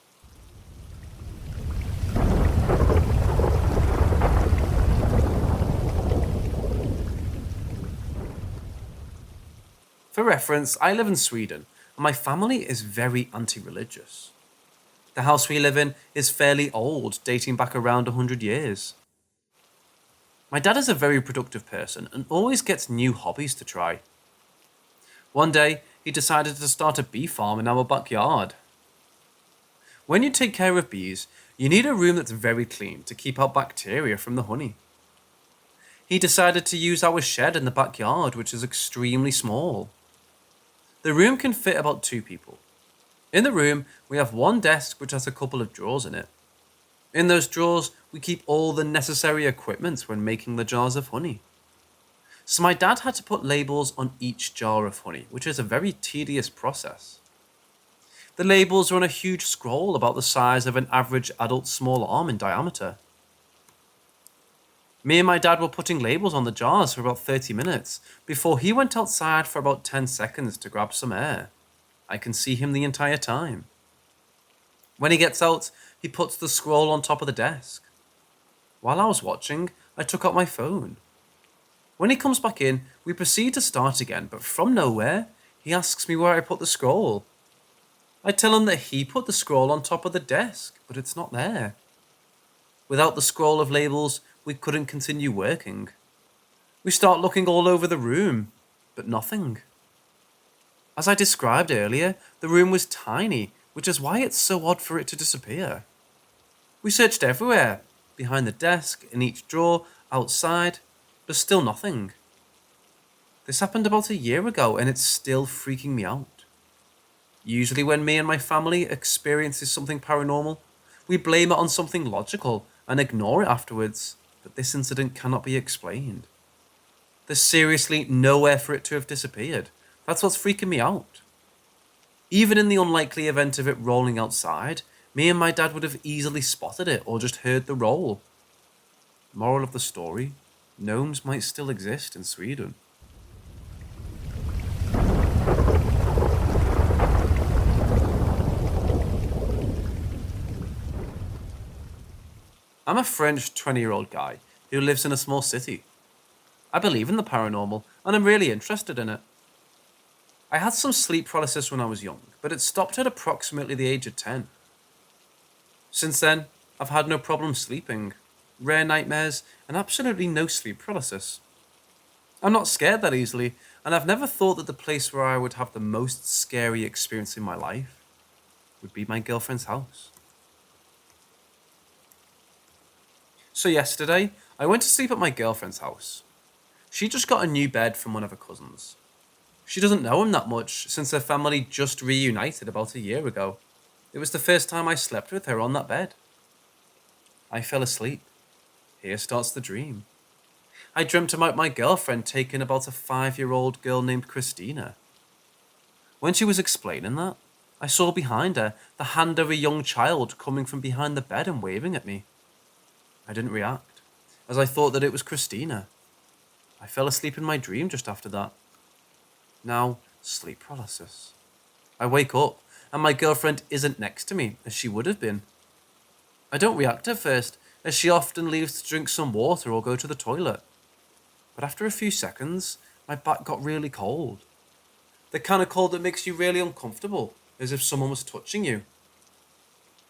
For reference, I live in Sweden, and my family is very anti-religious. The house we live in is fairly old, dating back around 100 years. My dad is a very productive person and always gets new hobbies to try. One day, he decided to start a bee farm in our backyard. When you take care of bees, you need a room that's very clean to keep out bacteria from the honey. He decided to use our shed in the backyard, which is extremely small. The room can fit about 2 people. In the room, we have one desk which has a couple of drawers in it. In those drawers, we keep all the necessary equipment when making the jars of honey. So my dad had to put labels on each jar of honey, which is a very tedious process. The labels are on a huge scroll about the size of an average adult small arm in diameter. Me and my dad were putting labels on the jars for about 30 minutes before he went outside for about 10 seconds to grab some air. I can see him the entire time. When he gets out, he puts the scroll on top of the desk. While I was watching, I took out my phone. When he comes back in, we proceed to start again, but from nowhere, he asks me where I put the scroll. I tell him that he put the scroll on top of the desk, but it's not there. Without the scroll of labels, we couldn't continue working. We start looking all over the room, but nothing. As I described earlier, the room was tiny, which is why it's so odd for it to disappear. We searched everywhere, behind the desk, in each drawer, outside, but still nothing. This happened about a year ago and it's still freaking me out. Usually when me and my family experiences something paranormal, we blame it on something logical and ignore it afterwards, but this incident cannot be explained. There's seriously nowhere for it to have disappeared. That's what's freaking me out. Even in the unlikely event of it rolling outside, me and my dad would have easily spotted it or just heard the roll. Moral of the story, gnomes might still exist in Sweden. I'm a French 20-year-old guy who lives in a small city. I believe in the paranormal and I'm really interested in it. I had some sleep paralysis when I was young, but it stopped at approximately the age of 10. Since then, I've had no problem sleeping, rare nightmares, and absolutely no sleep paralysis. I'm not scared that easily, and I've never thought that the place where I would have the most scary experience in my life would be my girlfriend's house. So yesterday, I went to sleep at my girlfriend's house. She just got a new bed from one of her cousins. She doesn't know him that much since her family just reunited about a year ago. It was the first time I slept with her on that bed. I fell asleep. Here starts the dream. I dreamt about my girlfriend taking about a 5-year-old girl named Christina. When she was explaining that, I saw behind her the hand of a young child coming from behind the bed and waving at me. I didn't react, as I thought that it was Christina. I fell asleep in my dream just after that. Now, sleep paralysis. I wake up, and my girlfriend isn't next to me, as she would have been. I don't react at first, as she often leaves to drink some water or go to the toilet. But after a few seconds, my back got really cold. The kind of cold that makes you really uncomfortable, as if someone was touching you.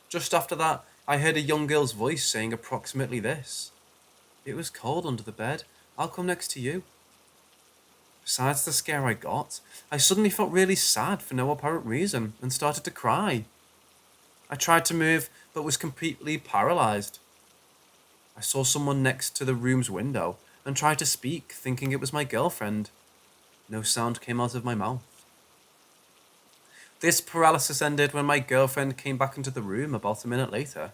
Just after that, I heard a young girl's voice saying approximately this: "It was cold under the bed, I'll come next to you." Besides the scare I got, I suddenly felt really sad for no apparent reason and started to cry. I tried to move, but was completely paralyzed. I saw someone next to the room's window and tried to speak, thinking it was my girlfriend. No sound came out of my mouth. This paralysis ended when my girlfriend came back into the room about a minute later.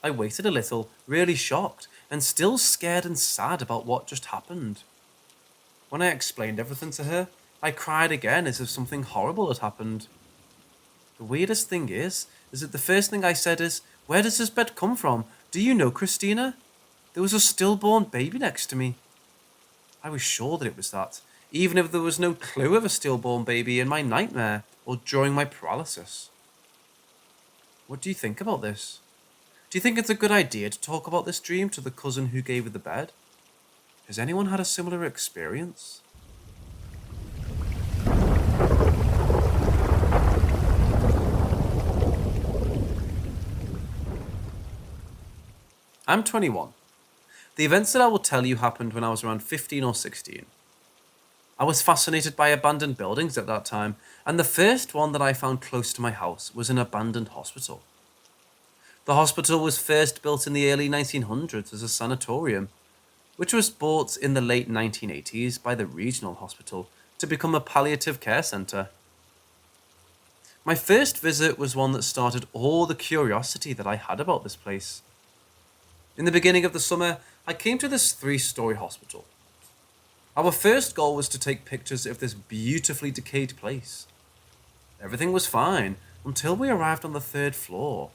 I waited a little, really shocked, and still scared and sad about what just happened. When I explained everything to her, I cried again as if something horrible had happened. The weirdest thing is that the first thing I said is, "Where does this bed come from? Do you know Christina? There was a stillborn baby next to me." I was sure that it was that, even if there was no clue of a stillborn baby in my nightmare or during my paralysis. What do you think about this? Do you think it's a good idea to talk about this dream to the cousin who gave her the bed? Has anyone had a similar experience? I'm 21. The events that I will tell you happened when I was around 15 or 16. I was fascinated by abandoned buildings at that time, and the first one that I found close to my house was an abandoned hospital. The hospital was first built in the early 1900s as a sanatorium, which was bought in the late 1980s by the regional hospital to become a palliative care centre. My first visit was one that started all the curiosity that I had about this place. In the beginning of the summer, I came to this 3-story hospital. Our first goal was to take pictures of this beautifully decayed place. Everything was fine until we arrived on the 3rd floor.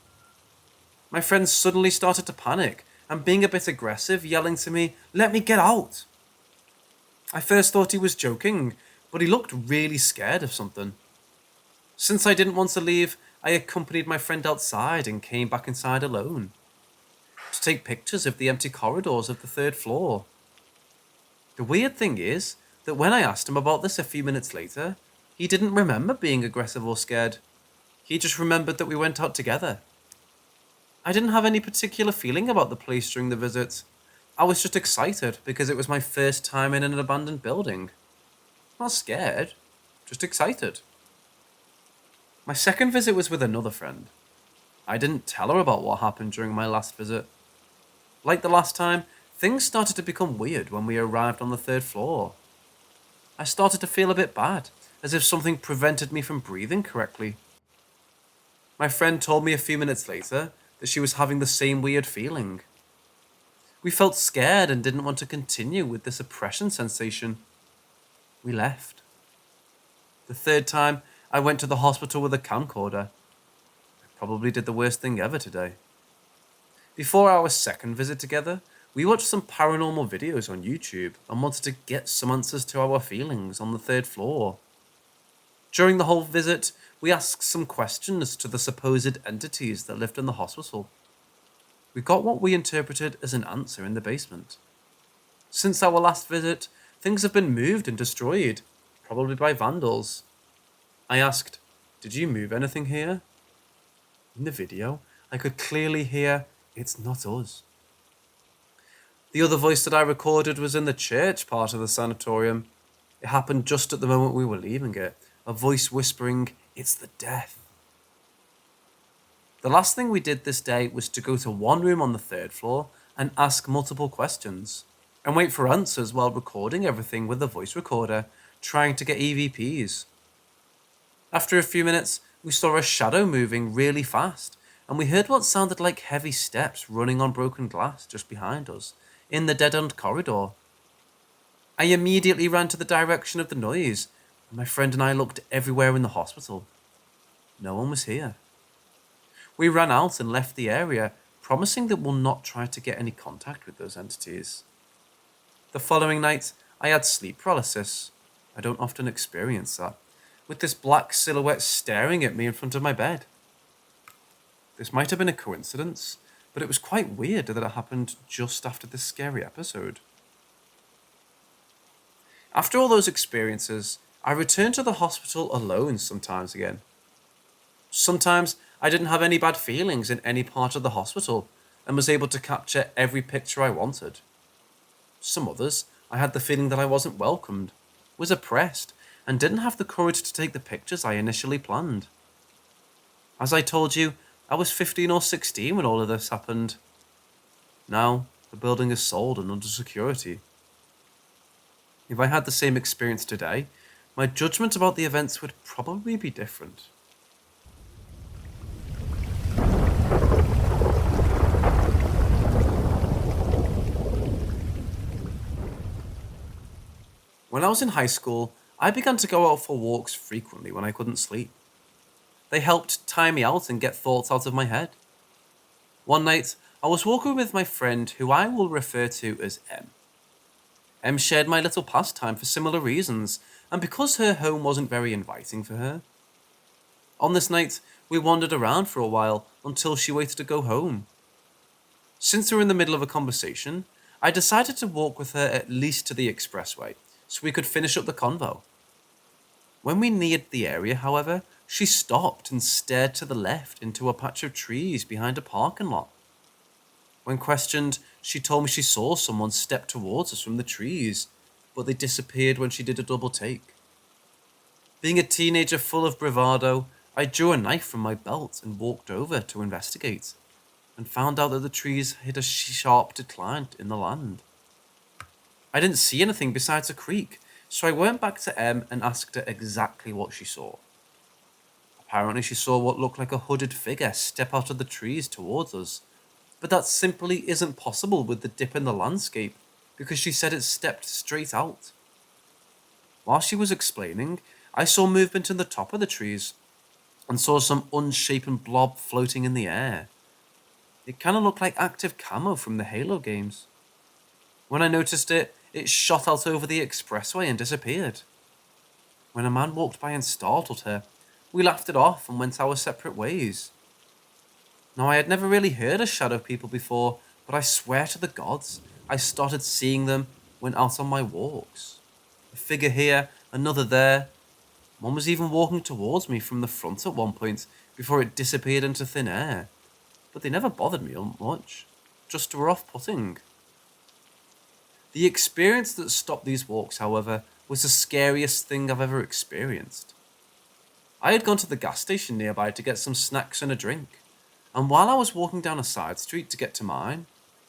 My friend suddenly started to panic and, being a bit aggressive, yelling to me, "Let me get out!" I first thought he was joking, but he looked really scared of something. Since I didn't want to leave, I accompanied my friend outside and came back inside alone to take pictures of the empty corridors of the 3rd floor. The weird thing is that when I asked him about this a few minutes later, he didn't remember being aggressive or scared. He just remembered that we went out together. I didn't have any particular feeling about the place during the visit. I was just excited because it was my first time in an abandoned building. Not scared, just excited. My second visit was with another friend. I didn't tell her about what happened during my last visit. Like the last time, things started to become weird when we arrived on the 3rd floor. I started to feel a bit bad, as if something prevented me from breathing correctly. My friend told me a few minutes later that she was having the same weird feeling. We felt scared and didn't want to continue with this oppression sensation. We left. The 3rd time, I went to the hospital with a camcorder. I probably did the worst thing ever today. Before our second visit together, we watched some paranormal videos on YouTube and wanted to get some answers to our feelings on the 3rd floor. During the whole visit, we asked some questions to the supposed entities that lived in the hospital. We got what we interpreted as an answer in the basement. Since our last visit, things have been moved and destroyed, probably by vandals. I asked, "Did you move anything here?" In the video, I could clearly hear, "It's not us." The other voice that I recorded was in the church part of the sanatorium. It happened just at the moment we were leaving it, a voice whispering, "It's the death." The last thing we did this day was to go to one room on the 3rd floor and ask multiple questions, and wait for answers while recording everything with the voice recorder, trying to get EVPs. After a few minutes, we saw a shadow moving really fast, and we heard what sounded like heavy steps running on broken glass just behind us, in the dead-end corridor. I immediately ran to the direction of the noise, and my friend and I looked everywhere in the hospital. No one was here. We ran out and left the area, promising that we'll not try to get any contact with those entities. The following night, I had sleep paralysis. I don't often experience that, with this black silhouette staring at me in front of my bed. This might have been a coincidence, but it was quite weird that it happened just after this scary episode. After all those experiences, I returned to the hospital alone sometimes again. Sometimes I didn't have any bad feelings in any part of the hospital and was able to capture every picture I wanted. Some others, I had the feeling that I wasn't welcomed, was oppressed, and didn't have the courage to take the pictures I initially planned. As I told you, I was 15 or 16 when all of this happened. Now, the building is sold and under security. If I had the same experience today, my judgment about the events would probably be different. When I was in high school, I began to go out for walks frequently when I couldn't sleep. They helped tire me out and get thoughts out of my head. One night, I was walking with my friend who I will refer to as M. M shared my little pastime for similar reasons, and because her home wasn't very inviting for her. On this night, we wandered around for a while until she waited to go home. Since we were in the middle of a conversation, I decided to walk with her at least to the expressway, so we could finish up the convo. When we neared the area, however, she stopped and stared to the left into a patch of trees behind a parking lot. When questioned, she told me she saw someone step towards us from the trees, but they disappeared when she did a double take. Being a teenager full of bravado, I drew a knife from my belt and walked over to investigate. and found out that the trees hid a sharp decline in the land. I didn't see anything besides a creek, so I went back to Em and asked her exactly what she saw. Apparently, she saw what looked like a hooded figure step out of the trees towards us, but that simply isn't possible with the dip in the landscape, because she said it stepped straight out. While she was explaining, I saw movement in the top of the trees and saw some unshapen blob floating in the air. It kind of looked like active camo from the Halo games. When I noticed it, it shot out over the expressway and disappeared. When a man walked by and startled her, we laughed it off and went our separate ways. Now, I had never really heard of shadow people before, but I swear to the gods, I started seeing them when out on my walks. A figure here, another there. One was even walking towards me from the front at one point before it disappeared into thin air. But they never bothered me much, just were off-putting. The experience that stopped these walks, however, was the scariest thing I've ever experienced. I had gone to the gas station nearby to get some snacks and a drink, and while I was walking down a side street to get to mine,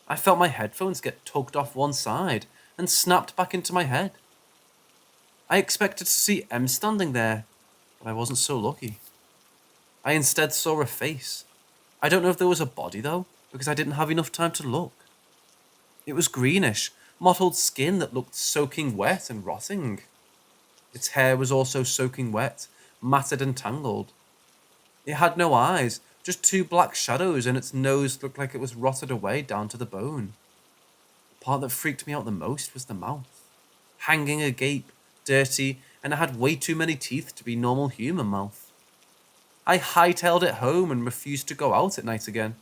I felt my headphones get tugged off one side and snapped back into my head. I expected to see M standing there, but I wasn't so lucky. I instead saw a face. I don't know if there was a body though, because I didn't have enough time to look. It was greenish, mottled skin that looked soaking wet and rotting. Its hair was also soaking wet, matted and tangled. It had no eyes, just two black shadows, and its nose looked like it was rotted away down to the bone. The part that freaked me out the most was the mouth, hanging agape, dirty, and it had way too many teeth to be normal human mouth. I hightailed it home and refused to go out at night again.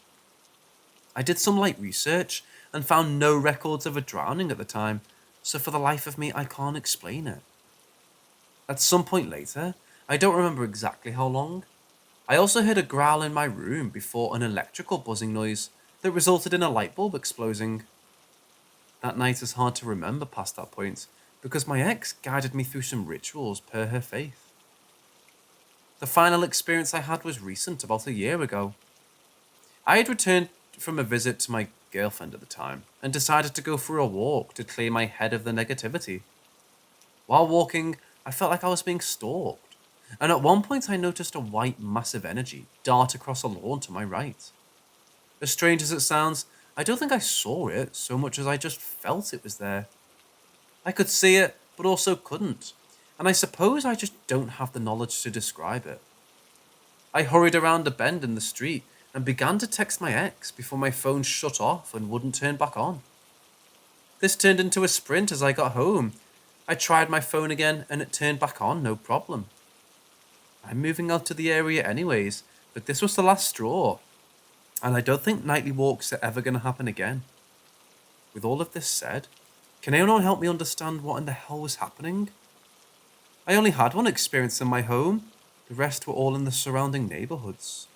I did some light research and found no records of a drowning at the time, so for the life of me I can't explain it. At some point later, I don't remember exactly how long, I also heard a growl in my room before an electrical buzzing noise that resulted in a light bulb exploding. That night is hard to remember past that point, because my ex guided me through some rituals per her faith. The final experience I had was recent, about a year ago. I had returned from a visit to my girlfriend at the time, and decided to go for a walk to clear my head of the negativity. While walking, I felt like I was being stalked, and at one point I noticed a white massive energy dart across a lawn to my right. As strange as it sounds, I don't think I saw it so much as I just felt it was there. I could see it, but also couldn't, and I suppose I just don't have the knowledge to describe it. I hurried around a bend in the street and began to text my ex before my phone shut off and wouldn't turn back on. This turned into a sprint as I got home. I tried my phone again and it turned back on, no problem. I'm moving out to the area anyways, but this was the last straw, and I don't think nightly walks are ever going to happen again. With all of this said, can anyone help me understand what in the hell was happening? I only had one experience in my home, the rest were all in the surrounding neighborhoods.